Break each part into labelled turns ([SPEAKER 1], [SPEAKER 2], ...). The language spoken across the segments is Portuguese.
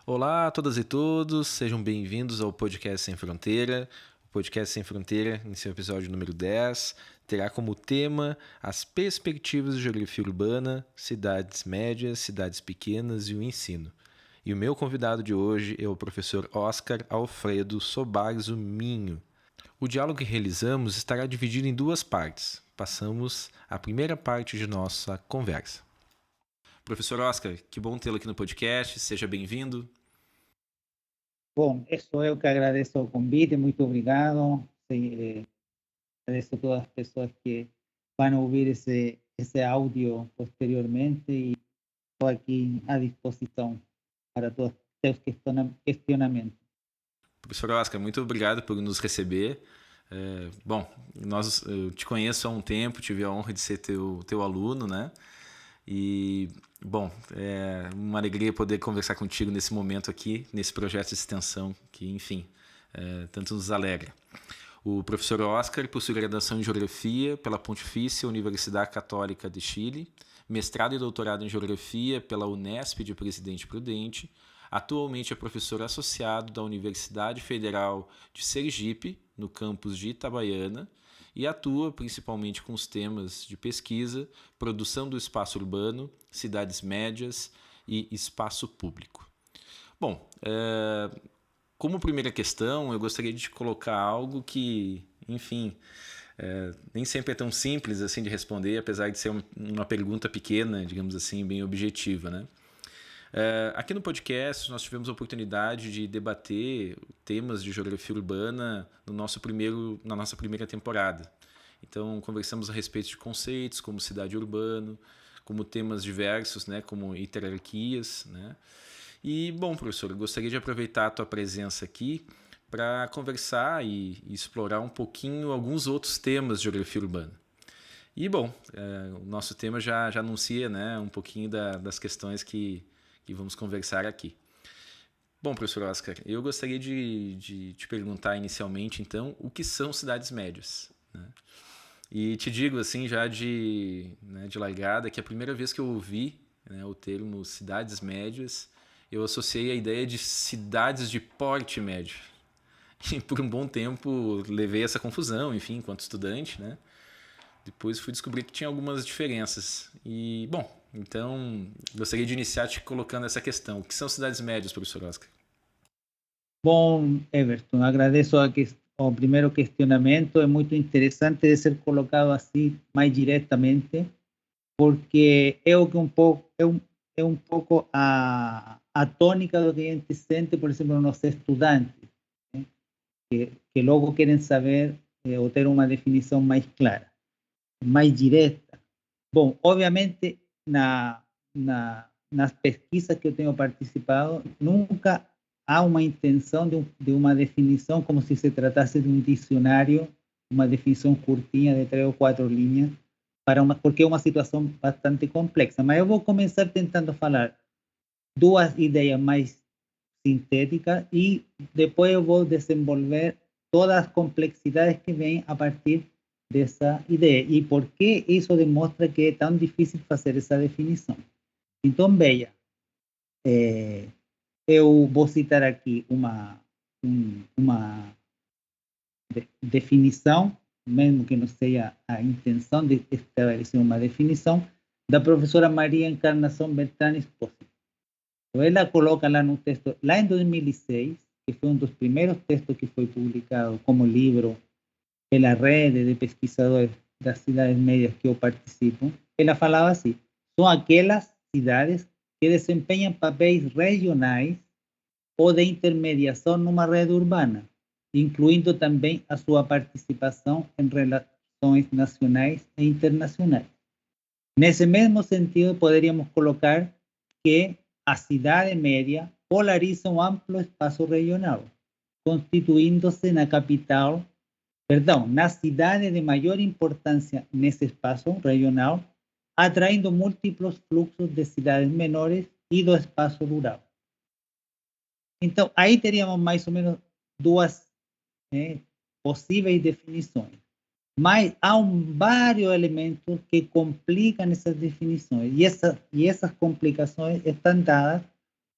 [SPEAKER 1] Olá a todas e todos, sejam bem-vindos ao Podcast Sem Fronteira. O Podcast Sem Fronteira, em seu episódio número 10, terá como tema as perspectivas de geografia urbana, cidades médias, cidades pequenas e o ensino. E o meu convidado de hoje é o professor Oscar Alfredo Sobarzo Minho. O diálogo que realizamos estará dividido em duas partes. Passamos a primeira parte de nossa conversa. Professor Oscar, que bom tê-lo aqui no podcast, seja bem-vindo.
[SPEAKER 2] Bom, eu que agradeço o convite, muito obrigado. Agradeço a todas as pessoas que vão ouvir esse áudio posteriormente e estou aqui à disposição para todos os seus questionamentos.
[SPEAKER 1] Professor Oscar, muito obrigado por nos receber. Eu te conheço há um tempo, tive a honra de ser teu aluno, né? E, é uma alegria poder conversar contigo nesse momento aqui, nesse projeto de extensão que, enfim, tanto nos alegra. O professor Oscar possui graduação em Geografia pela Pontifícia Universidade Católica de Chile, mestrado e doutorado em Geografia pela Unesp de Presidente Prudente. Atualmente é professor associado da Universidade Federal de Sergipe, no campus de Itabaiana, e atua principalmente com os temas de pesquisa, produção do espaço urbano, cidades médias e espaço público. Bom, como primeira questão, eu gostaria de colocar algo que, enfim, nem sempre é tão simples assim de responder, apesar de ser uma pergunta pequena, digamos assim, bem objetiva, né? Aqui no podcast nós tivemos a oportunidade de debater temas de geografia urbana na nossa primeira temporada. Então conversamos a respeito de conceitos como cidade urbana, como temas diversos, né, como hierarquias, né? E, bom, professor, eu gostaria de aproveitar a tua presença aqui para conversar e explorar um pouquinho alguns outros temas de geografia urbana. E, bom, o nosso tema já anuncia, né, um pouquinho das questões que vamos conversar aqui. Bom, professor Oscar, eu gostaria de te perguntar inicialmente, então, o que são cidades médias, né? E te digo, assim, já de largada, que a primeira vez que eu ouvi, né, o termo cidades médias, eu associei a ideia de cidades de porte médio. E por um bom tempo levei essa confusão, enfim, enquanto estudante, né? Depois fui descobrir que tinha algumas diferenças. E, bom, então gostaria de iniciar te colocando essa questão. O que são cidades médias, professor Oscar?
[SPEAKER 2] Bom, Everton, agradeço o primeiro questionamento. É muito interessante de ser colocado assim mais diretamente, porque é um pouco a tônica do que a gente sente, por exemplo, nos estudantes, né? que logo querem saber ou ter uma definição mais clara, mais direta. Bom, obviamente, nas pesquisas que eu tenho participado, nunca há uma intenção de uma definição como se se tratasse de um dicionário, uma definição curtinha de 3 ou 4 linhas, porque é uma situação bastante complexa. Mas eu vou começar tentando falar duas ideias mais sintéticas e depois eu vou desenvolver todas as complexidades que vêm a partir dessa ideia e por que isso demonstra que é tão difícil fazer essa definição. Então, veja, eu vou citar aqui uma definição, mesmo que não seja a intenção de estabelecer uma definição, da professora Maria Encarnação Beltrán Espósito. Ela coloca lá no texto, lá em 2006, que foi um dos primeiros textos que foi publicado como livro pela rede de pesquisadores das cidades médias que eu participo, ela falava assim: são aquelas cidades que desempenham papéis regionais ou de intermediação numa rede urbana, incluindo também a sua participação em relações nacionais e internacionais. Nesse mesmo sentido, poderíamos colocar que a cidade média polariza um amplo espaço regional, constituindo-se na cidade de maior importância nesse espaço regional, atraindo múltiplos fluxos de cidades menores e do espaço rural. Então, aí teríamos mais ou menos duas possíveis definições. Mas há vários elementos que complicam essas definições. E essas complicações estão dadas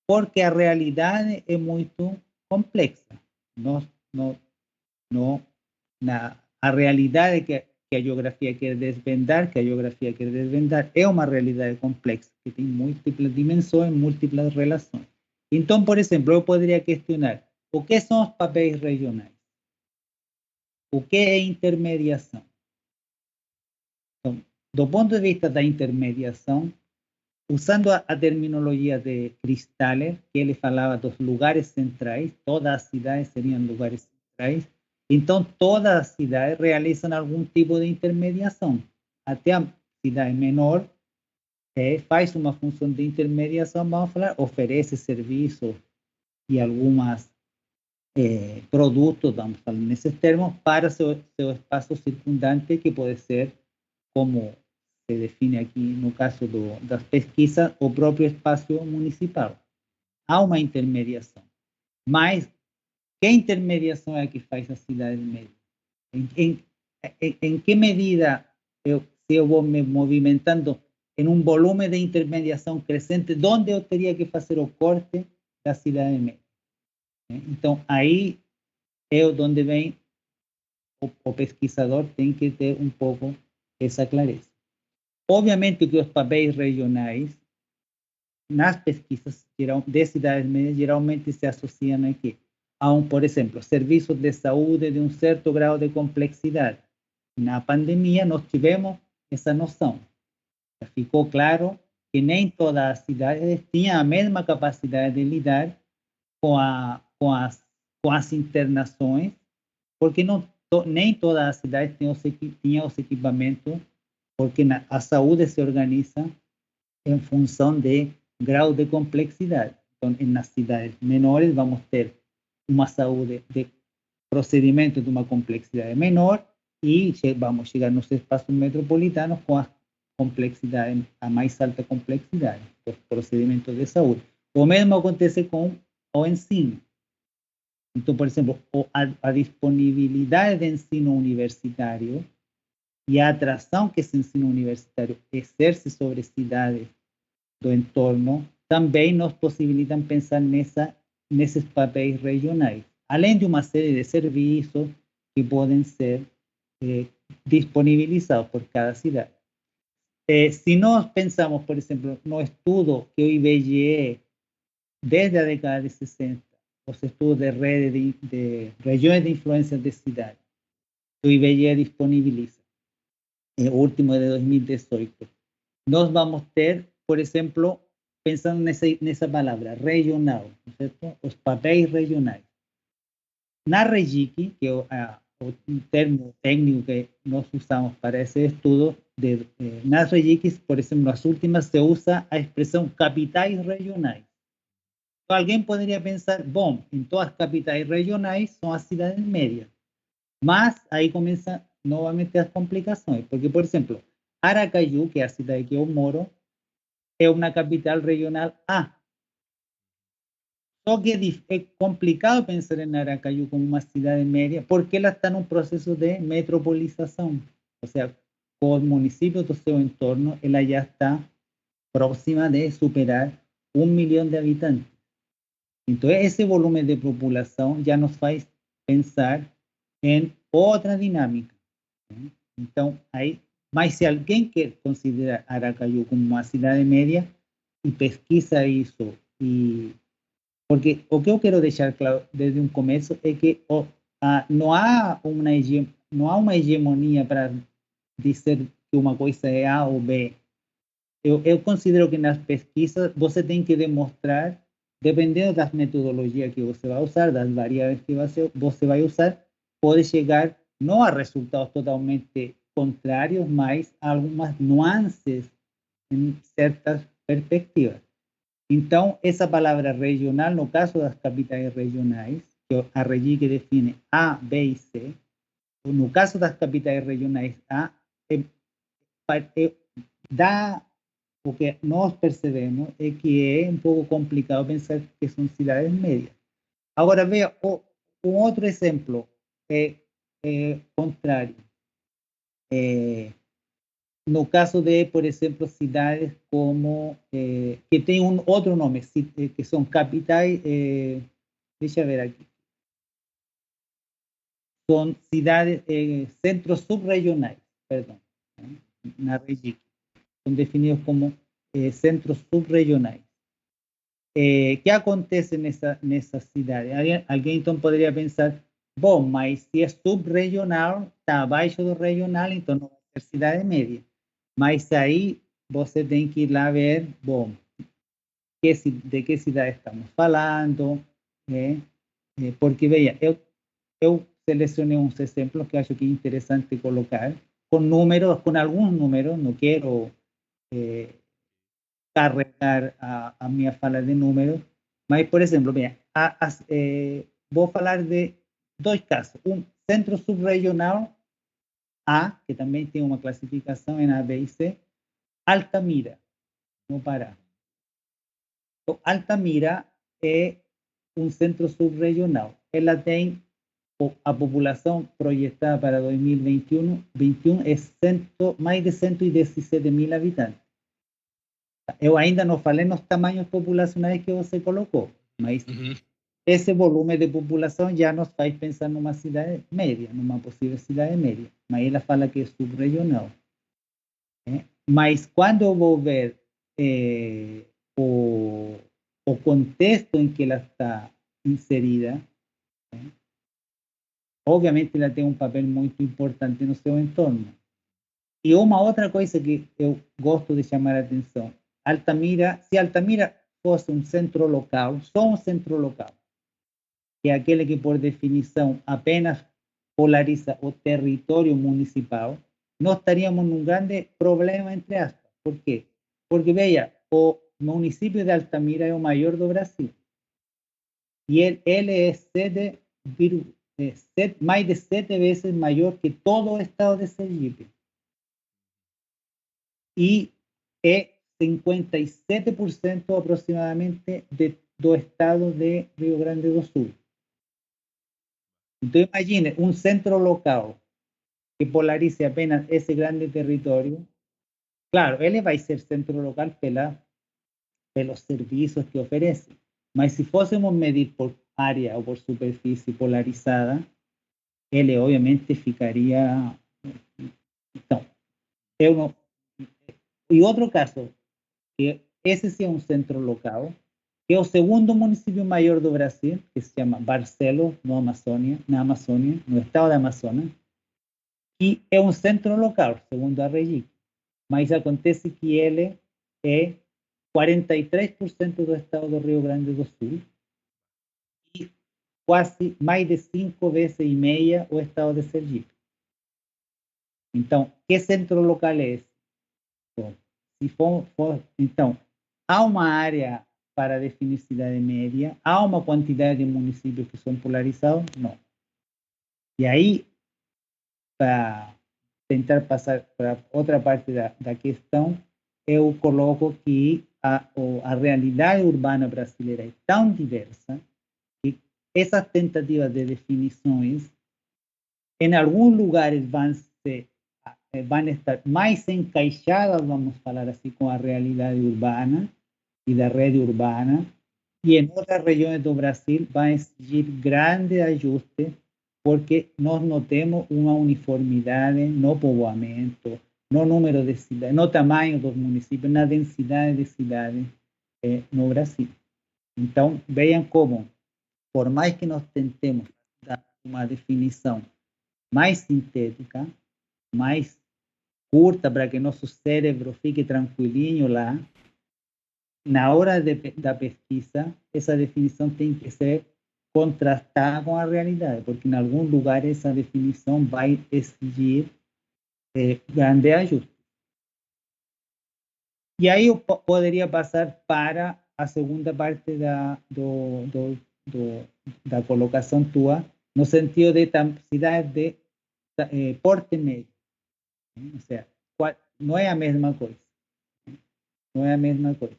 [SPEAKER 2] porque a realidade é muito complexa. A realidade que a geografia quer desvendar, é uma realidade complexa, que tem múltiplas dimensões, múltiplas relações. Então, por exemplo, eu poderia questionar o que são os papéis regionais? O que é intermediação? Então, do ponto de vista da intermediação, usando a terminologia de Cristales, que ele falava dos lugares centrais, todas as cidades seriam lugares centrais, então todas as cidades realizam algum tipo de intermediação. Até a cidade menor faz uma função de intermediação, vamos falar, oferece serviços e algumas produtos, vamos falar nesses termos, para seu espaço circundante, que pode ser, como se define aqui no caso das pesquisas, o próprio espaço municipal. Há uma intermediação. Mas que intermediação é a que faz a cidade média? Em que medida se eu vou me movimentando em um volume de intermediação crescente, onde eu teria que fazer o corte da cidade média? Então, aí é onde vem o pesquisador tem que ter um pouco essa clareza. Obviamente que os papéis regionais nas pesquisas de cidades médias geralmente se associam aqui a por exemplo, serviços de saúde de um certo grau de complexidade. Na pandemia nós tivemos essa noção. Ficou claro que nem todas as cidades tinham a mesma capacidade de lidar com as internações, porque nem todas as cidades tinham os equipamentos, porque a saúde se organiza em função de grau de complexidade. Então, nas cidades menores, vamos ter uma saúde de procedimento de uma complexidade menor e vamos chegar nos espaços metropolitanos com a complexidade, a mais alta complexidade dos procedimentos de saúde. O mesmo acontece com o ensino. Então, por exemplo, a disponibilidade de ensino universitário e a atração que esse ensino universitário exerce sobre cidades do entorno também nos possibilitam pensar nesses papéis regionais, além de uma série de serviços que podem ser disponibilizados por cada cidade. Se nós pensamos, por exemplo, no estudo que o IBGE, desde a década de 60, os estudos de rede de regiões de influência de cidades, que o IBGE disponibiliza, o último de 2018, nós vamos ter, por exemplo, pensando nessa palavra, regional, certo? Os papéis regionais. Na REGIC, que é o termo técnico que nós usamos para esse estudo, nas REGICs, por exemplo, nas últimas se usa a expressão capitais regionais. Então, alguém poderia pensar, bom, em todas as capitais regionais são as cidades médias. Mas aí começam novamente as complicações, porque, por exemplo, Aracaju, que é a cidade que eu moro, é uma capital regional A. Só que é complicado pensar em Aracaju como uma cidade média, porque ela está num processo de metropolização. Ou seja, com os municípios do seu entorno, ela já está próxima de superar 1 milhão de habitantes. Então, esse volume de população já nos faz pensar em outra dinâmica. Então, aí, mas se alguém quer considerar Aracaju como uma cidade média e pesquisa isso, porque o que eu quero deixar claro desde um começo é que não há uma hegemonia para dizer que uma coisa é A ou B. Eu considero que nas pesquisas você tem que demonstrar, dependendo das metodologias que você vai usar, das variáveis que você vai usar, pode chegar não a resultados totalmente contrários, mas a algumas nuances em certas perspectivas. Então, essa palavra regional, no caso das capitais regionais, que a REGIC define A, B e C, no caso das capitais regionais A, dá o que nós percebemos é que é um pouco complicado pensar que são cidades médias. Agora, veja, outro exemplo contrário. No caso de, por exemplo, cidades como, que tem outro nome, que são capitais, deixa eu ver aqui, são cidades, centros subregionais, perdão, na região, são definidos como centros subregionais. Que acontece nessa cidade? Alguém então poderia pensar, bom, mas se é subregional, está abaixo do regional, então não vai ser cidade média. Mas aí você tem que ir lá ver, bom, de que cidade estamos falando, né? Porque, veja, eu selecionei uns exemplos que acho que é interessante colocar, com números, com alguns números, não quero carregar a minha fala de números, mas, por exemplo, veja, vou falar de dois casos. Um centro subregional A, que também tem uma classificação em A, B e C, Altamira, no Pará. Então, Altamira é um centro subregional. Ela tem a população projetada para 2021 é mais de 117 mil habitantes. Eu ainda não falei nos tamanhos populacionais que você colocou, mas esse volume de população já nos faz pensar numa cidade média, numa possível cidade média. Mas ela fala que é subregional. Mas quando eu vou ver o contexto em que ela está inserida, obviamente ela tem um papel muito importante no seu entorno. E uma outra coisa que eu gosto de chamar a atenção, Altamira, se Altamira fosse um centro local, só um centro local, que é aquele que por definição apenas polariza o território municipal, nós estaríamos num grande problema, entre aspas. Por quê? Porque, veja, o município de Altamira é o maior do Brasil. E ele é mais de 7 vezes maior que todo o estado de Sergipe. E é 57% aproximadamente do estado de Rio Grande do Sul. Então, imagine um centro local que polarize apenas esse grande território. Claro, ele vai ser centro local pelos serviços que oferece. Mas se fôssemos medir por área ou por superfície polarizada, ele obviamente ficaria. Então, eu não. E outro caso, que esse sim é um centro local, que é o segundo município maior do Brasil, que se chama Barcelos, na Amazônia, no estado da Amazonas, e é um centro local, segundo a REGIC. Mas acontece que ele é 43% do estado do Rio Grande do Sul e quase mais de 5 vezes e meia o estado de Sergipe. Então, que centro local é esse? Bom, então, há uma área para definir cidade média? Há uma quantidade de municípios que são polarizados? Não. E aí, para tentar passar para outra parte da questão, eu coloco que a realidade urbana brasileira é tão diversa que essas tentativas de definições, em alguns lugares vão estar mais encaixadas, vamos falar assim, com a realidade urbana e da rede urbana, e em outras regiões do Brasil vão exigir grandes ajustes, porque nós não temos uma uniformidade no povoamento, no número de cidades, no tamanho dos municípios, na densidade de cidades no Brasil. Então, vejam como, por mais que nós tentemos dar uma definição mais sintética, mais curta, para que nosso cérebro fique tranquilinho lá, na hora da pesquisa, essa definição tem que ser contrastada com a realidade, porque em algum lugar essa definição vai exigir grande ajuste. E aí eu poderia passar para a segunda parte da colocação tua, no sentido de cidades de porte médio. Ou seja, não é a mesma coisa. Não é a mesma coisa.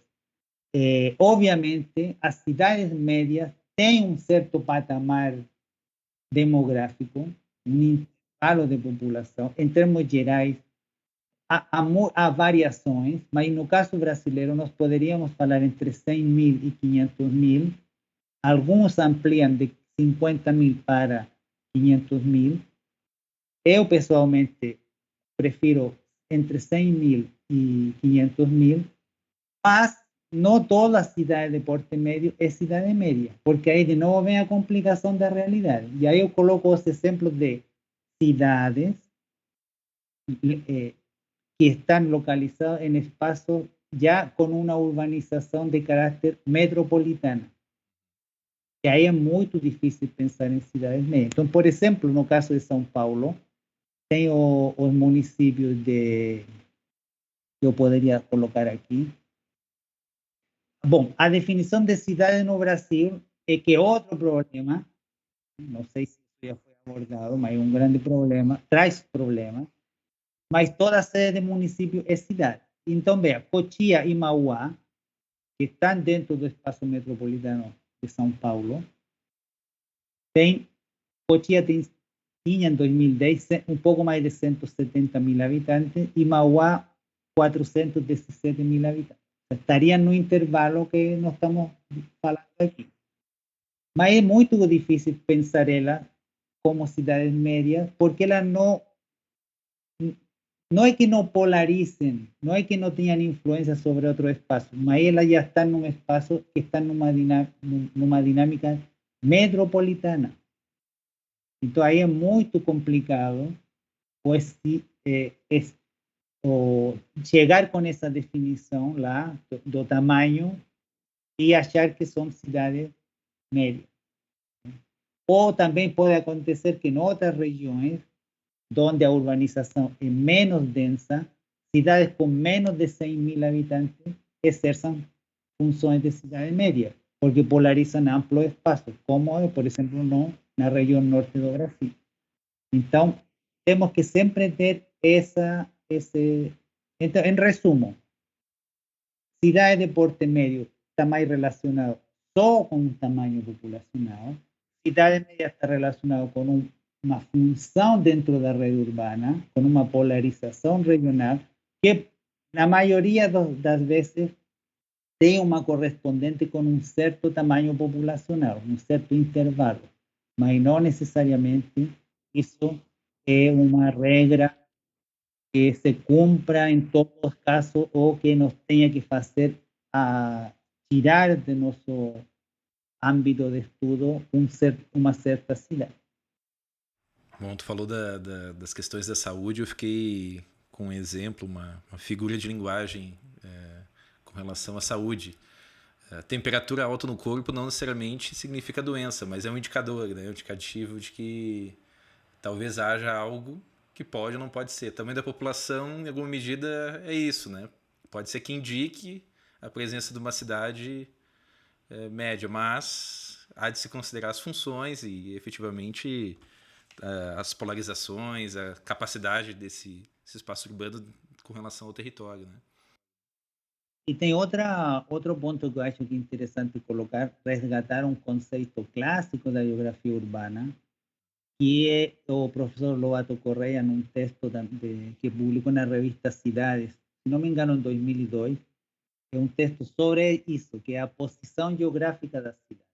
[SPEAKER 2] Obviamente, as cidades médias tem um certo patamar demográfico, um intervalo de população. Em termos gerais, há variações, mas no caso brasileiro nós poderíamos falar entre 100.000 e 500.000. Alguns ampliam de 50.000 para 500.000. Eu, pessoalmente, prefiro entre 100.000 e 500.000, mas não toda cidade de porte médio é cidade média, porque aí de novo vem a complicação da realidade. E aí eu coloco os exemplos de cidades que están localizadas en espacios ya con una urbanización de carácter metropolitana. E aí é muito difícil pensar em cidades médias. Então, por exemplo, no caso de São Paulo, tem os municípios de... Eu poderia colocar aqui. Bom, a definição de cidade no Brasil é que outro problema, não sei se já foi abordado, mas é um grande problema, traz problemas, mas toda sede de município é cidade. Então, veja, Cotia e Mauá, que estão dentro do espaço metropolitano de São Paulo, Cotia tinha em 2010 um pouco mais de 170.000 habitantes e Mauá 417.000 habitantes. Estaria no intervalo que nós estamos falando aqui. Mas é muito difícil pensar ela como cidades médias, porque elas não é que não polaricem, não é que não tenham influência sobre outro espaço, mas elas já estão num espaço que está numa dinâmica metropolitana. Então aí é muito complicado pues, chegar com essa definição lá do tamanho e achar que são cidades médias. Ou também pode acontecer que em outras regiões, onde a urbanização é menos densa, cidades com menos de 100.000 habitantes exerçam funções de cidade média, porque polarizam amplo espaço, como é, por exemplo, na região norte do Brasil. Então, temos que sempre ter então, em resumo, cidade de porte médio está mais relacionado só com o tamanho populacional, cidade média está relacionado com uma função dentro da rede urbana, com uma polarização regional, que na maioria das vezes tem uma correspondente com um certo tamanho populacional, um certo intervalo, mas não necessariamente isso é uma regra que se cumpra em todos os casos ou que nos tenha que fazer a tirar de nosso âmbito de estudo uma certa cidade.
[SPEAKER 1] Bom, tu falou das questões da saúde, eu fiquei com um exemplo, uma figura de linguagem com relação à saúde. A temperatura alta no corpo não necessariamente significa doença, mas é um indicador, né? Um indicativo de que talvez haja algo que pode ou não pode ser. Tamanho da população, em alguma medida, é isso, né? Pode ser que indique a presença de uma cidade média, mas há de se considerar as funções e, efetivamente, as polarizações, a capacidade desse espaço urbano com relação ao território, né?
[SPEAKER 2] E tem outro ponto que eu acho que é interessante colocar, resgatar um conceito clássico da geografia urbana, que é o professor Lobato Correia, num texto que publicou na revista Cidades, se não me engano, em 2002, é um texto sobre isso, que é a posição geográfica da cidade.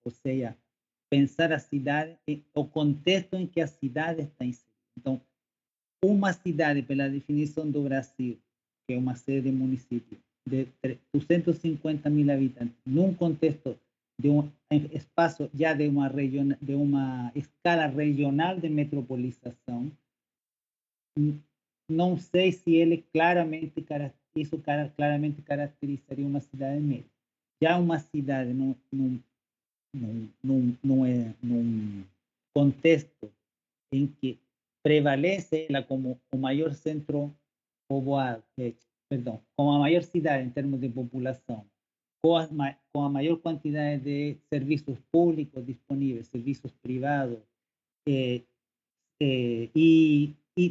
[SPEAKER 2] Ou seja, pensar a cidade, o contexto em que a cidade está inserida. Então, uma cidade, pela definição do Brasil, que é uma sede de município, de 250.000 habitantes, num contexto de um espaço já de uma escala regional de metropolização, não sei se ele claramente caracterizaria uma cidade média. Já uma cidade num contexto em que prevalece ela como o maior centro povoado, como a maior cidade em termos de população, com a maior quantidade de serviços públicos disponíveis, serviços privados, e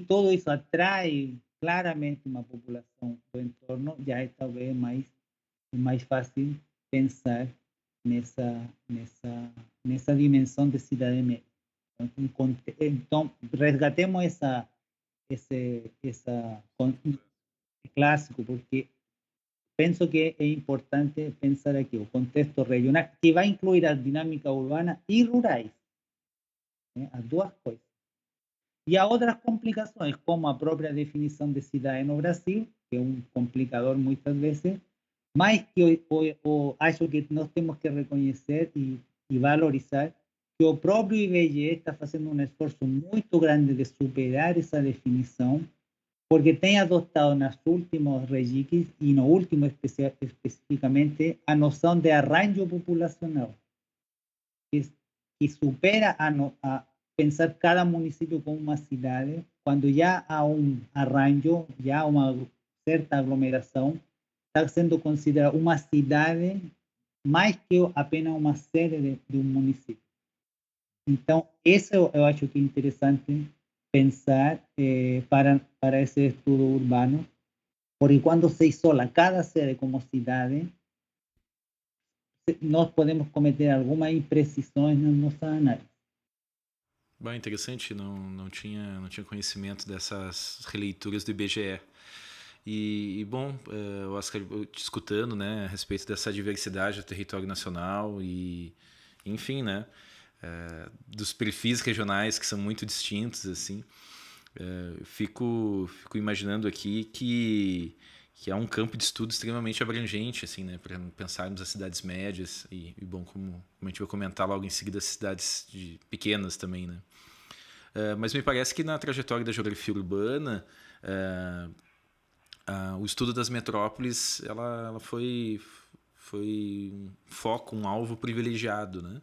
[SPEAKER 2] tudo isso atrai claramente uma população do entorno, já é talvez mais fácil pensar nessa dimensão de cidade média. Então, resgatemos clássico, porque penso que é importante pensar aqui o contexto regional, que vai incluir a dinâmica urbana e rurais, né? As duas coisas. E há outras complicações, como a própria definição de cidade no Brasil, que é um complicador muitas vezes, mas que acho que nós temos que reconhecer e valorizar que o próprio IBGE está fazendo um esforço muito grande de superar essa definição, porque tem adotado nas últimos REGICs e no último especificamente a noção de arranjo populacional, que supera a pensar cada município como uma cidade, quando já há um arranjo, já há uma certa aglomeração, está sendo considerada uma cidade mais que apenas uma sede de um município. Então, isso eu acho que é interessante pensar para esse estudo urbano, porque quando se isola cada sede como cidade, nós podemos cometer algumas imprecisões na nossa análise.
[SPEAKER 1] Bom, interessante, não tinha conhecimento dessas releituras do IBGE. Bom, Oscar, te escutando, né, a respeito dessa diversidade do território nacional e, enfim, né, dos perfis regionais que são muito distintos, assim, fico imaginando aqui que é um campo de estudo extremamente abrangente, assim, né, para pensarmos as cidades médias bom, como a gente vai comentar logo em seguida, as cidades pequenas também, né. Mas me parece que na trajetória da geografia urbana, o estudo das metrópoles, ela foi um foco, um alvo privilegiado, né?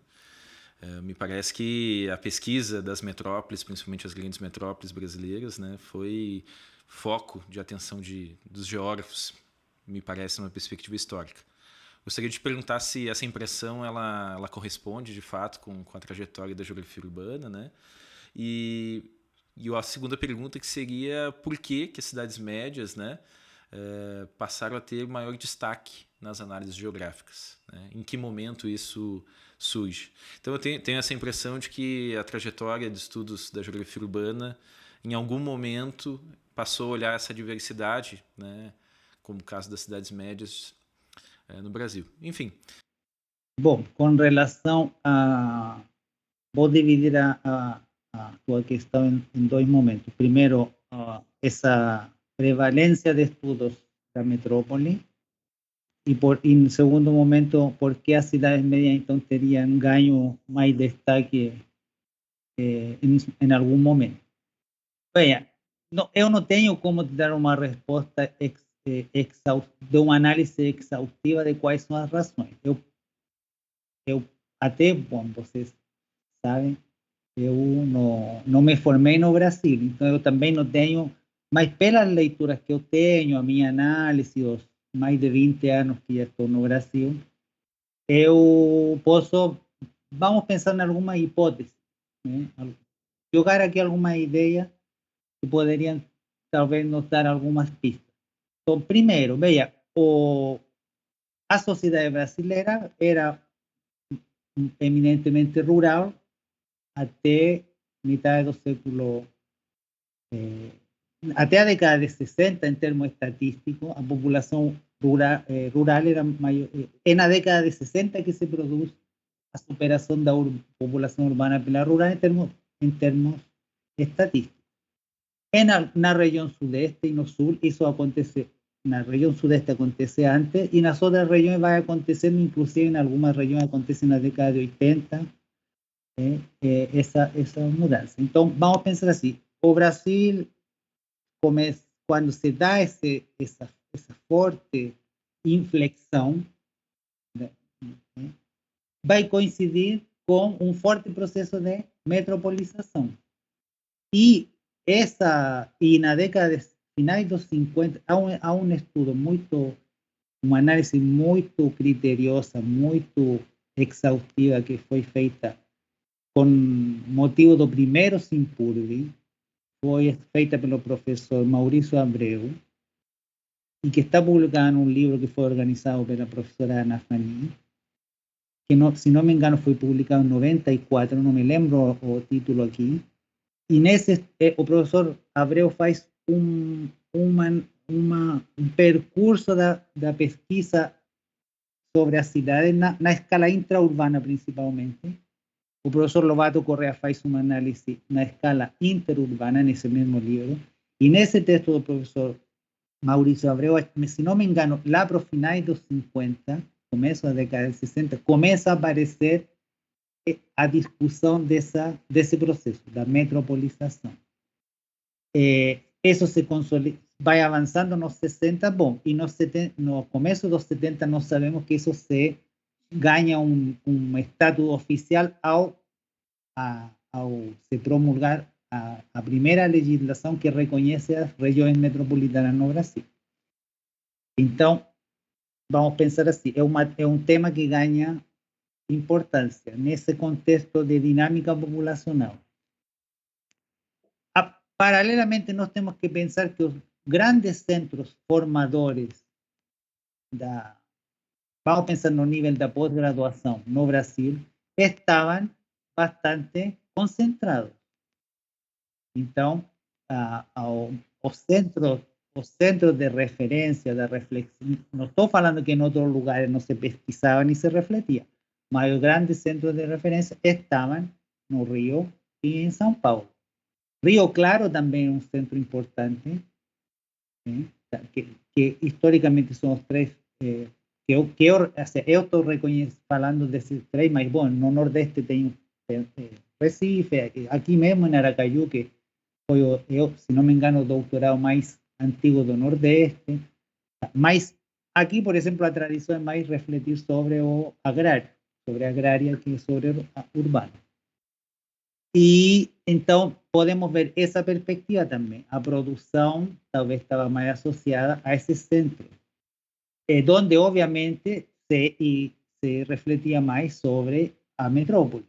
[SPEAKER 1] Me parece que a pesquisa das metrópoles, principalmente as grandes metrópoles brasileiras, né, foi foco de atenção dos geógrafos, me parece, numa perspectiva histórica. Gostaria de te perguntar se essa impressão ela corresponde, de fato, com a trajetória da geografia urbana, né? E a segunda pergunta que seria por que as cidades médias, né, passaram a ter maior destaque nas análises geográficas, né? Em que momento isso surge? Então eu tenho essa impressão de que a trajetória de estudos da geografia urbana, em algum momento, passou a olhar essa diversidade, né, como o caso das cidades médias no Brasil. Enfim.
[SPEAKER 2] Bom, com relação a... Vou dividir a tua questão em dois momentos. Primeiro, essa prevalência de estudos da metrópole e, em segundo momento, por que as cidades médias então teriam ganho mais destaque em algum momento. Veja, eu não tenho como te dar uma resposta de uma análise exaustiva de quais são as razões. Eu até, bom, vocês sabem, eu não me formei no Brasil, então eu também não tenho, mas pelas leituras que eu tenho, a minha análise, os mais de 20 anos que já estou no Brasil, eu posso, vamos pensar em alguma hipótese, né? Jogar aqui alguma ideia que poderiam talvez nos dar algumas pistas. Então, primeiro, veja, a sociedade brasileira era eminentemente rural até metade do século, até a década de 60, em termos estatísticos, a população rural era maior. É na década de 60 que se produz a superação da população urbana pela rural em termos estatísticos. Na região sudeste e no sul, isso acontece. Na região sudeste acontece antes e nas outras regiões vai acontecendo, inclusive em algumas regiões acontece na década de 80, essa mudança. Então, vamos pensar assim, o Brasil, quando se dá essa forte inflexão, né, vai coincidir com um forte processo de metropolização. E na década de finais dos 50, há um estudo uma análise muito criteriosa, muito exaustiva que foi feita com motivo do primeiro Simpurbi, foi feita pelo professor Maurício Abreu, e que está publicada num livro que foi organizado pela professora Ana Fani, que no, se não me engano foi publicado em 94, não me lembro o título aqui, e nesse o professor Abreu faz um percurso da pesquisa sobre a cidade na escala intraurbana principalmente. O professor Lobato Correa faz uma análise na escala interurbana nesse mesmo livro, e nesse texto do professor Maurício Abreu, se não me engano, lá para os finais dos 50, começo da década de 60, começa a aparecer a discussão desse processo, da metropolização. Isso se consolida, vai avançando nos 60, bom, e no começo dos 70 nós sabemos que isso se ganha um status oficial ao se promulgar a primeira legislação que reconhece as regiões metropolitanas no Brasil. Então, vamos pensar assim, é um tema que ganha importância nesse contexto de dinâmica populacional. Paralelamente, nós temos que pensar que os grandes centros formadores vamos pensar no nível da pós-graduação no Brasil, estavam bastante concentrados. Então, os centros de referência, da reflexão, não estou falando que em outros lugares não se pesquisava nem se refletia, mas os grandes centros de referência estavam no Rio e em São Paulo. Rio Claro também é um centro importante, que historicamente são os três, eu estou falando desses três, mas bom, no Nordeste tem Recife, aqui mesmo em Aracaju, que foi, se não me engano, o doutorado mais antigo do Nordeste. Mas aqui, por exemplo, a tradição é mais refletir sobre o agrário, sobre a agrária que sobre o urbano. E então podemos ver essa perspectiva também. A produção talvez estava mais associada a esse centro, onde obviamente se refletia mais sobre a metrópole.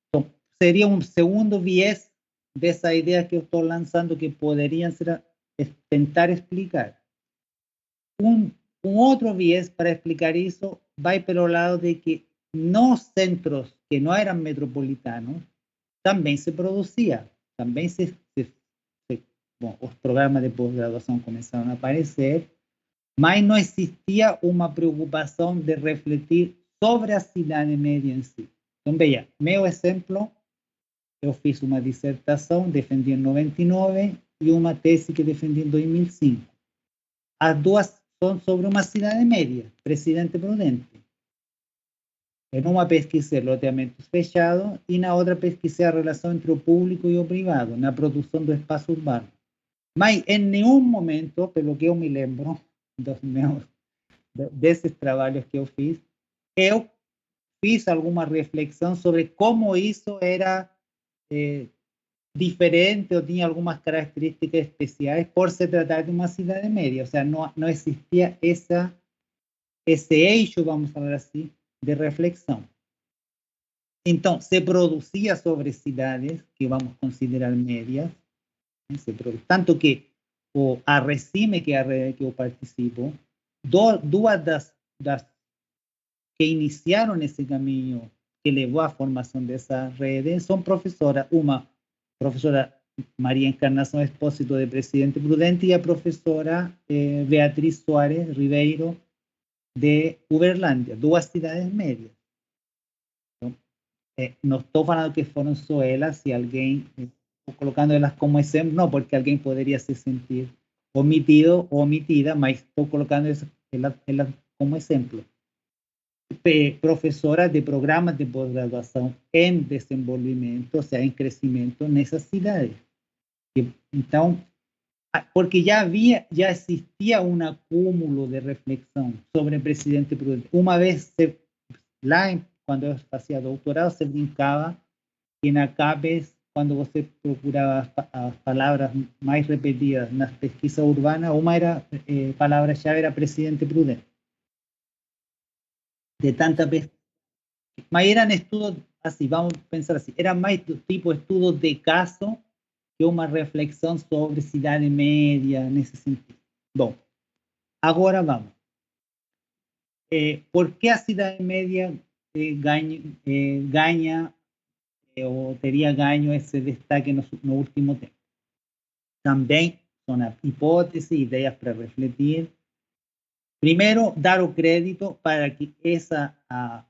[SPEAKER 2] Então, seria um segundo viés dessa ideia que eu estou lançando, que poderiam ser tentar explicar. Um outro viés para explicar isso vai pelo lado de que nos centros que não eram metropolitanos também se produzia, também bom, os programas de pós-graduação começaram a aparecer, mas não existia uma preocupação de refletir sobre a cidade média em si. Então, veja, meu exemplo, eu fiz uma dissertação, defendi em 99, e uma tese que defendi em 2005. As duas são sobre uma cidade média, Presidente Prudente. Em uma pesquisei loteamentos fechados e na outra pesquisei a relação entre o público e o privado, na produção do espaço urbano. Mas em nenhum momento, pelo que eu me lembro desses trabalhos que eu fiz alguma reflexão sobre como isso era diferente ou tinha algumas características especiais por se tratar de uma cidade média. Ou seja, não existia esse eixo, vamos falar assim, de reflexão. Então, se produzia sobre cidades que vamos considerar médias, tanto que a Recime, que é a rede que eu participo, duas das que iniciaram esse caminho que levou à formação dessa rede são professoras, uma professora Maria Encarnação Expósito de Presidente Prudente e a professora Beatriz Soares Ribeiro de Uberlândia, duas cidades médias. Então, não estou falando que foram só elas, se alguém, colocando elas como exemplo, não, porque alguém poderia se sentir omitido ou omitida, mas estou colocando elas como exemplo. Professoras de programas de pós-graduação em desenvolvimento, ou seja, em crescimento nessas cidades. Então, porque já existia um acúmulo de reflexão sobre o Presidente Prudente. Uma vez, quando eu fazia doutorado, se brincava que na CAPES, quando você procurava as palavras mais repetidas nas pesquisas urbanas, uma palavra-chave era Presidente Prudente. De tanta pesquisa. Mas eram estudos assim, vamos pensar assim, era mais do tipo estudos de caso que uma reflexão sobre cidade média nesse sentido. Bom, agora vamos. por que a cidade média ganha ou teria ganho esse destaque no último tempo? Também são hipóteses, ideias para refletir. Primeiro, dar o crédito para que essa a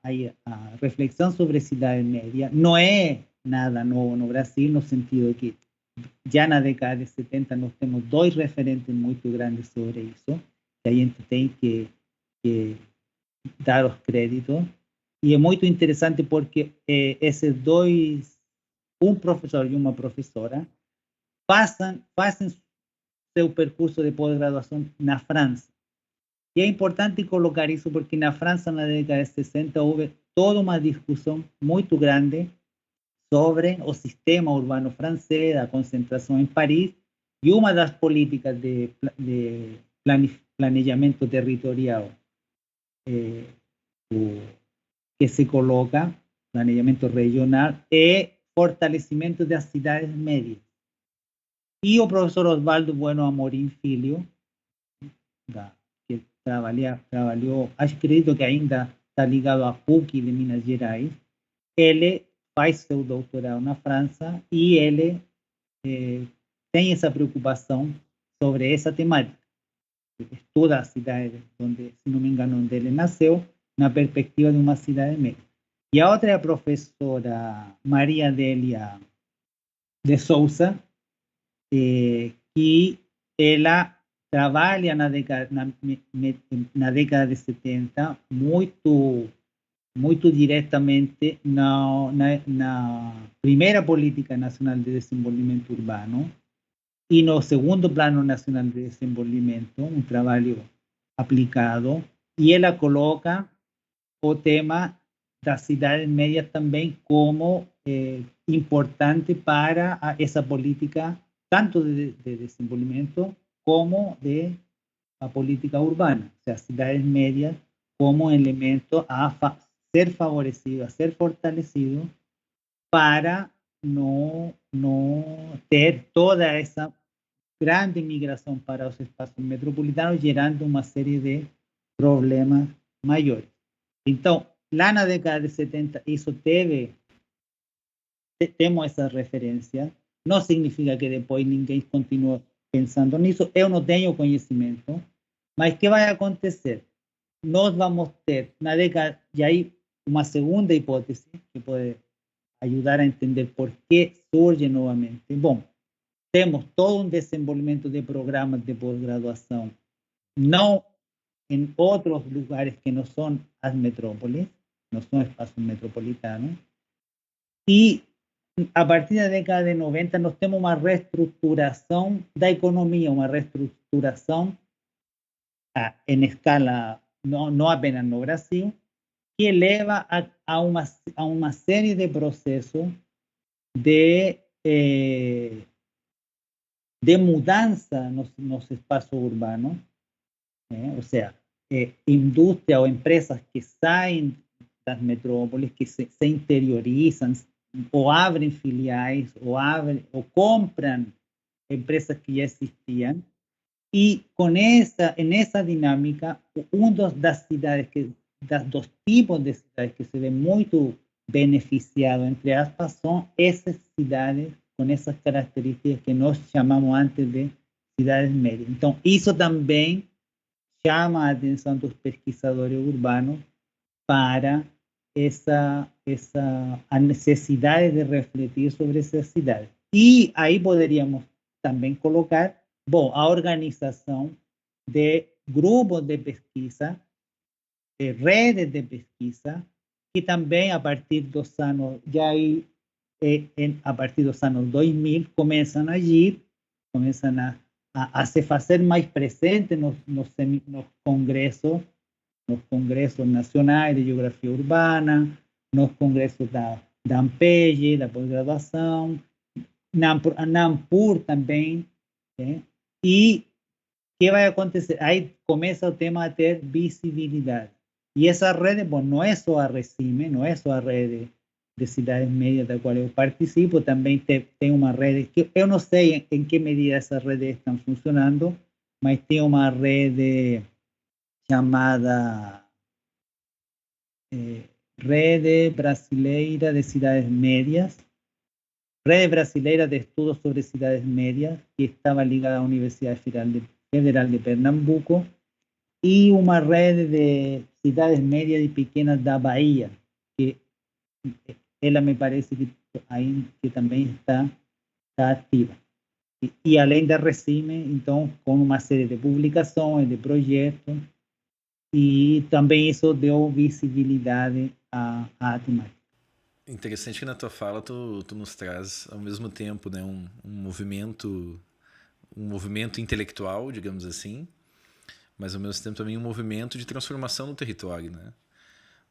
[SPEAKER 2] reflexão sobre cidade média não é nada novo no Brasil, no sentido que já na década de 70 nós temos dois referentes muito grandes sobre isso, que a gente tem que dar os créditos. E é muito interessante porque esses dois, um professor e uma professora, fazem seu percurso de pós-graduação na França. E é importante colocar isso porque na França, na década de 60, houve toda uma discussão muito grande sobre o sistema urbano francês, a concentração em Paris, e uma das políticas de planejamento territorial que se coloca, planejamento regional, é fortalecimento das cidades médias. E o professor Osvaldo Bueno Amorim Filho, que trabalhou, acredito que ainda está ligado à PUC de Minas Gerais, ele faz seu doutorado na França e ele tem essa preocupação sobre essa temática. Estuda a cidade onde, se não me engano, onde ele nasceu, na perspectiva de uma cidade média. E a outra é a professora Maria Adélia de Souza, que ela trabalha na década de 70 muito diretamente na primeira Política Nacional de Desenvolvimento Urbano e no segundo Plano Nacional de Desenvolvimento, um trabalho aplicado, e ela coloca o tema das cidades médias também como importante para essa política, tanto de desenvolvimento como de a política urbana, ou seja, cidades médias como elemento a ser favorecido, a ser fortalecido para não ter toda essa grande migração para os espaços metropolitanos, gerando uma série de problemas maiores. Então, lá na década de 70, isso temos essa referência, não significa que depois ninguém continue pensando nisso, eu não tenho conhecimento, mas o que vai acontecer? Nós vamos ter, na década, e aí uma segunda hipótese que pode ajudar a entender por que surge novamente. Bom, temos todo um desenvolvimento de programas de pós-graduação, não em outros lugares que não são as metrópoles, não são espaços metropolitanos, e a partir da década de 90 nós temos uma reestruturação da economia, uma reestruturação em escala, não apenas no Brasil, que leva a uma série de processos de mudança nos espaços urbanos, ou seja, indústria ou empresas que saem das metrópoles, que se interiorizam, ou abrem filiais, ou compram empresas que já existiam, e nessa dinâmica, das tipos de cidades que se vê muito beneficiado, entre aspas, são essas cidades com essas características que nós chamamos antes de cidades médias. Então, isso também chama a atenção dos pesquisadores urbanos para a necessidade de refletir sobre essas cidades. E aí poderíamos também colocar, bom, a organização de grupos de pesquisa, de redes de pesquisa, que também a partir dos anos, a partir dos anos 2000, começam a agir, começam a se fazer mais presente nos congressos nacionais de geografia urbana, nos congressos da ANPEG, da pós-graduação, na ANPUR também, e o que vai acontecer? Aí começa o tema a ter visibilidade. E essa rede, bom, não é só a RECIME, não é só a rede de cidades médias da qual eu participo, também tem uma rede, que eu não sei em que medida essas redes estão funcionando, mas tem uma rede chamada Rede Brasileira de Cidades Médias, Rede Brasileira de Estudos sobre Cidades Médias, que estava ligada à Universidade Federal de Pernambuco, e uma rede de cidades médias e pequenas da Bahia, que ela me parece que também está ativa. E além da Recime, então, com uma série de publicações, de projetos, e também isso deu visibilidade à temática.
[SPEAKER 1] Interessante que na tua fala tu nos traz ao mesmo tempo, né, um movimento intelectual, digamos assim, mas ao mesmo tempo também um movimento de transformação no território, né?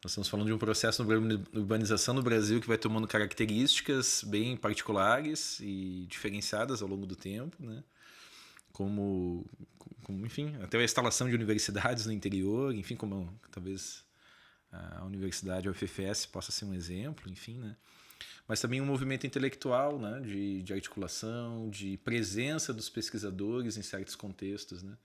[SPEAKER 1] Nós estamos falando de um processo de urbanização no Brasil que vai tomando características bem particulares e diferenciadas ao longo do tempo, né? Como enfim, até a instalação de universidades no interior, enfim, como talvez a universidade, a UFFS, possa ser um exemplo, enfim, né? Mas também um movimento intelectual, né? de articulação, de presença dos pesquisadores em certos contextos, né?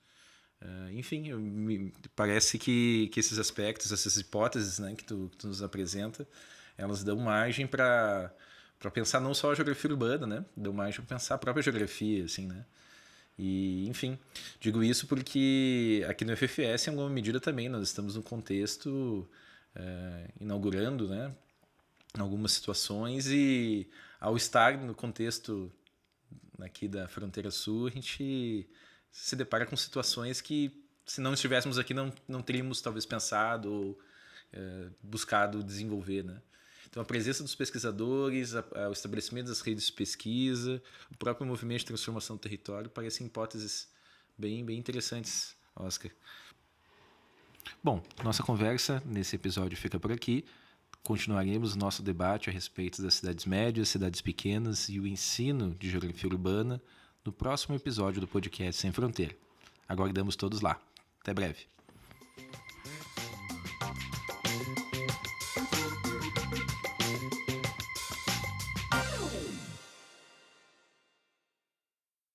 [SPEAKER 1] Enfim, me parece que esses aspectos, essas hipóteses, né, que tu nos apresenta, elas dão margem para pensar não só a geografia urbana, né? Dão margem para pensar a própria geografia, assim, né? E, enfim, digo isso porque aqui no FFS, em alguma medida também, nós estamos num contexto inaugurando, né, algumas situações, e ao estar no contexto aqui da fronteira sul, a gente se depara com situações que, se não estivéssemos aqui, não teríamos talvez pensado ou buscado desenvolver, né? Então, a presença dos pesquisadores, o estabelecimento das redes de pesquisa, o próprio movimento de transformação do território parecem hipóteses bem interessantes, Oscar. Bom, nossa conversa nesse episódio fica por aqui. Continuaremos nosso debate a respeito das cidades médias, cidades pequenas e o ensino de geografia urbana no próximo episódio do podcast Sem Fronteira. Aguardamos todos lá. Até breve.